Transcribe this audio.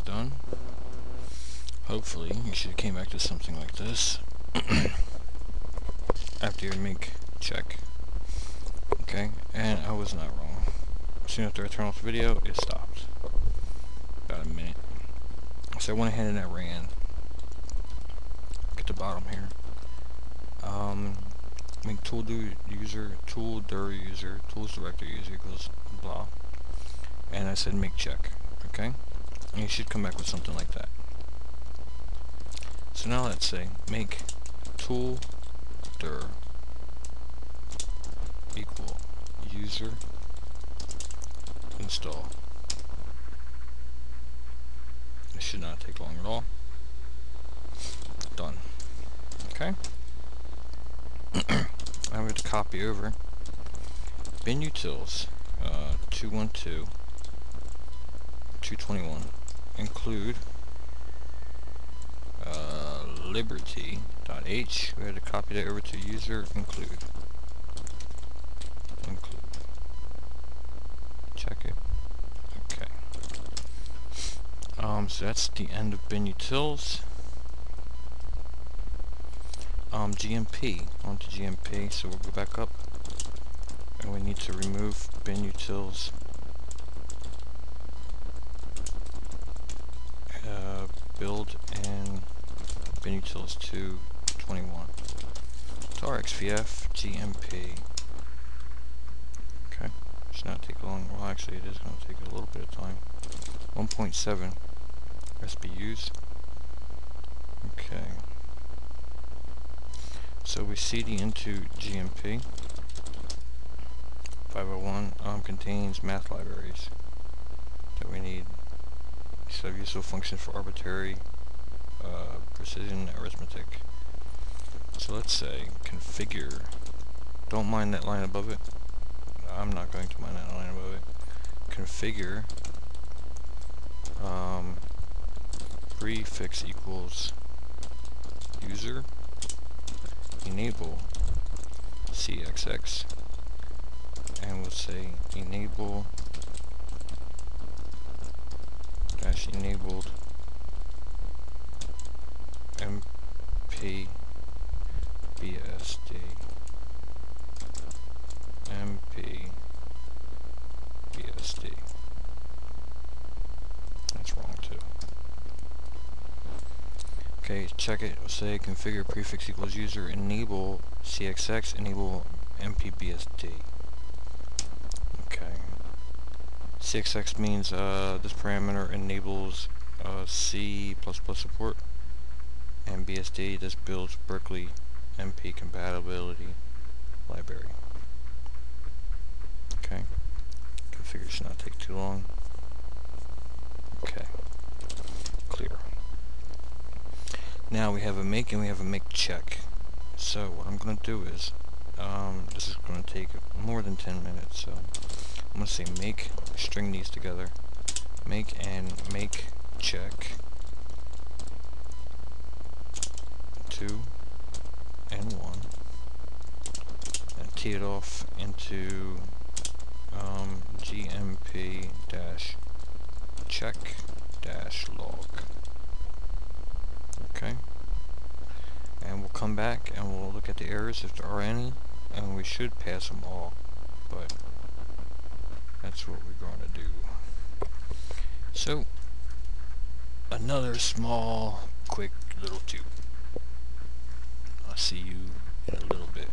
done. Hopefully you should have came back to something like this after your make check. Okay, and I was not wrong. Soon after I turned off the video, it stopped. About a minute. So I went ahead and I ran. Get the bottom here. Make tool do user, tool dir user, tools director user equals blah. And I said make check. Okay? And you should come back with something like that. So now let's say make tool dir equal user install. It should not take long at all. Done. Okay. I'm going to copy over bin utils 212.221 include liberty.h. We had to copy that over to user include. Check it. Okay. So that's the end of bin utils. GMP, onto GMP, so we'll go back up and we need to remove bin utils build and bin utils 221 to RxVF GMP. Okay, should not take long. Well, actually it is going to take a little bit of time. 1.7 SBUs. Okay. So we cd into GMP. 501 contains math libraries that we need. So useful functions for arbitrary precision arithmetic. So let's say configure. Don't mind that line above it. I'm not going to mind that line above it. Configure prefix equals user enable CXX, and we'll say enable dash enabled MP BSD MP BSD. That's wrong too. Okay, check it. We'll say configure prefix equals user enable CXX enable MPBSD. Okay. CXX means this parameter enables C++ support, and BSD this builds Berkeley MP compatibility library. Okay. Configure should not take too long. Okay. Clear. Now we have a make and we have a make check. So what I'm going to do is, this is going to take more than 10 minutes, so I'm going to say make, string these together, make and make check 2 and 1, and tee it off into GMP dash check dash log. Okay, and we'll come back and we'll look at the errors if there are any, and we should pass them all, but that's what we're going to do. So another small quick little tube. I'll see you in a little bit.